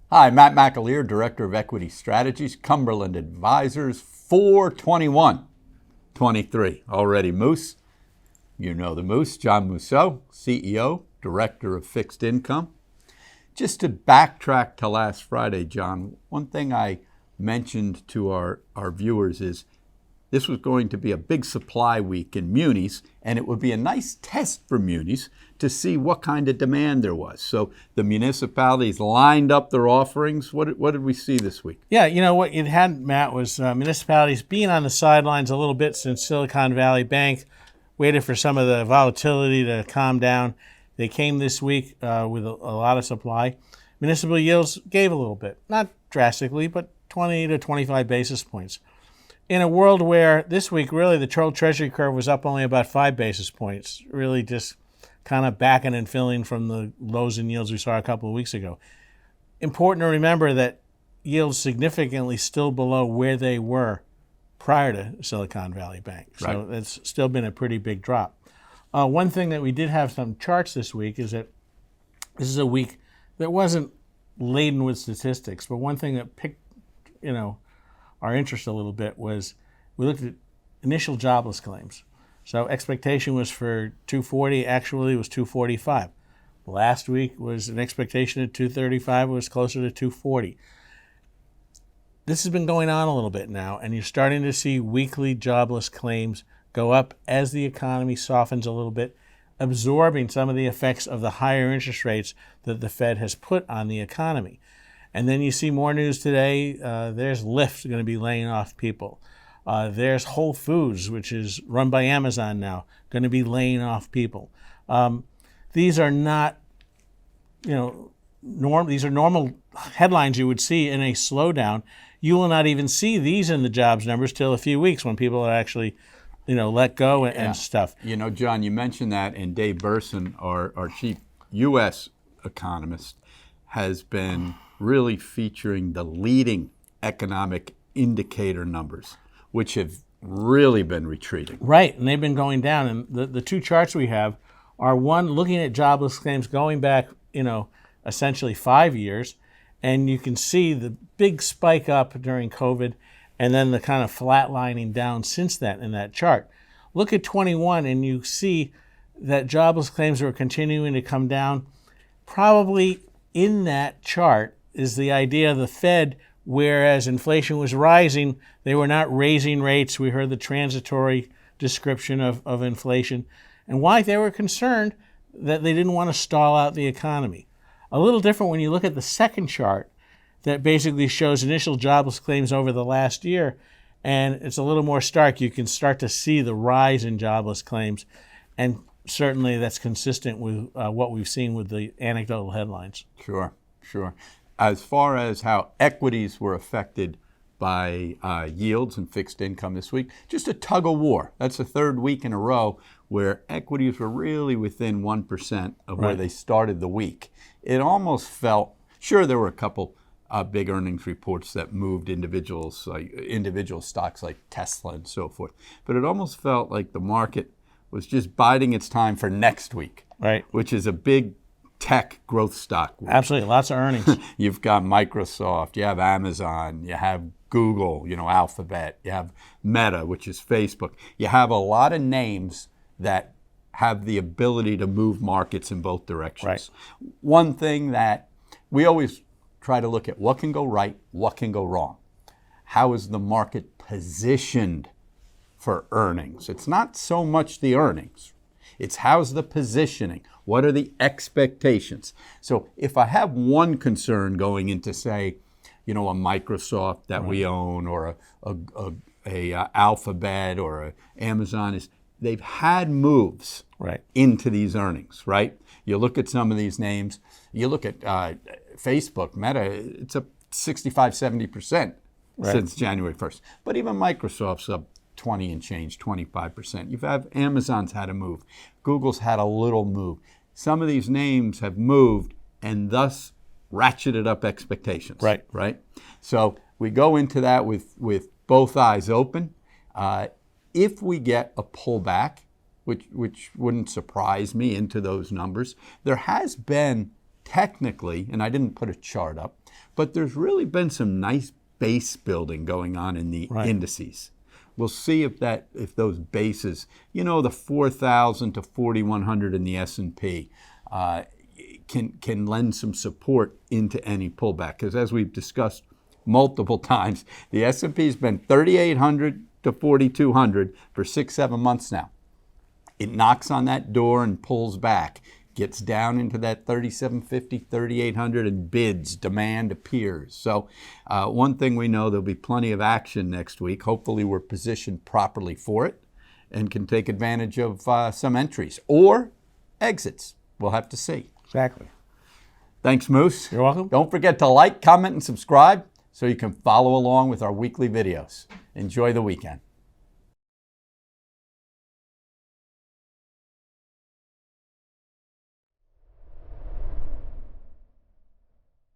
Hi, Matt McAleer, Director of Equity Strategies, Cumberland Advisors, 4/21/23. Already Moose, you know the Moose, John Mousseau, CEO, Director of Fixed Income. Just to backtrack to last Friday, John, one thing I mentioned to our viewers is this was going to be a big supply week in munis, and it would be a nice test for munis to see what kind of demand there was. So the municipalities lined up their offerings. What did we see this week? Yeah, you know what you had, Matt, was municipalities being on the sidelines a little bit since Silicon Valley Bank waited for some of the volatility to calm down. They came this week with a lot of supply. Municipal yields gave a little bit, not drastically, but 20 to 25 basis points. In a world where this week, really, the Treasury curve was up only about 5 basis points, really just kind of backing and filling from the lows in yields we saw a couple of weeks ago. Important to remember that yields significantly still below where they were prior to Silicon Valley Bank. So Right. It's still been a pretty big drop. One thing that we did have some charts this week is that this is a week that wasn't laden with statistics, but one thing that picked, our interest a little bit was we looked at initial jobless claims. So expectation was for 240, actually it was 245. Last week was an expectation of 235, it was closer to 240. This has been going on a little bit now, and you're starting to see weekly jobless claims go up as the economy softens a little bit, absorbing some of the effects of the higher interest rates that the Fed has put on the economy. And then you see more news today. There's Lyft going to be laying off people. There's Whole Foods, which is run by Amazon now, going to be laying off people. These are not, these are normal headlines you would see in a slowdown. You will not even see these in the jobs numbers till a few weeks when people are actually, let go and stuff. John, you mentioned that, and Dave Burson, our chief U.S. economist, has been really featuring the leading economic indicator numbers, which have really been retreating. Right, and they've been going down. And the two charts we have are one looking at jobless claims going back, essentially 5 years, and you can see the big spike up during COVID and then the kind of flatlining down since that in that chart. Look at 21 and you see that jobless claims are continuing to come down. Probably in that chart is the idea of the Fed, whereas inflation was rising, they were not raising rates. We heard the transitory description of inflation and why they were concerned that they didn't want to stall out the economy. A little different when you look at the second chart that basically shows initial jobless claims over the last year, and it's a little more stark. You can start to see the rise in jobless claims, and certainly that's consistent with what we've seen with the anecdotal headlines. Sure. As far as how equities were affected by yields and fixed income this week, just a tug-of-war. That's the third week in a row where equities were really within 1% of where they started the week. It almost felt, sure, there were a couple big earnings reports that moved individual stocks like Tesla and so forth, but it almost felt like the market was just biding its time for next week, right? Which is a big tech growth stock week. Absolutely, lots of earnings. You've got Microsoft, you have Amazon, you have Google, Alphabet, you have Meta, which is Facebook. You have a lot of names that have the ability to move markets in both directions. Right. One thing that we always try to look at, what can go right, what can go wrong? How is the market positioned for earnings? It's not so much the earnings. It's how's the positioning? What are the expectations? So if I have one concern going into, say, a Microsoft that we own, or a Alphabet or a Amazon, is they've had moves into these earnings, right? You look at some of these names. You look at Facebook, Meta, it's up 65, 70% since January 1st. But even Microsoft's up 20 and change, 25%. You've had Amazon's had a move. Google's had a little move. Some of these names have moved and thus ratcheted up expectations. Right. So we go into that with both eyes open. If we get a pullback, which wouldn't surprise me, into those numbers, there has been technically, and I didn't put a chart up, but there's really been some nice base building going on in the indices. We'll see if those bases, the 4,000 to 4,100 in the S&P, can lend some support into any pullback. Because as we've discussed multiple times, the S&P has been 3,800 to 4,200 for 6-7 months now. It knocks on that door and pulls back, gets down into that 3,750, 3,800, and bids, demand appears. So one thing we know, there'll be plenty of action next week. Hopefully we're positioned properly for it and can take advantage of some entries or exits. We'll have to see. Exactly. Thanks, Moose. You're welcome. Don't forget to like, comment, and subscribe so you can follow along with our weekly videos. Enjoy the weekend.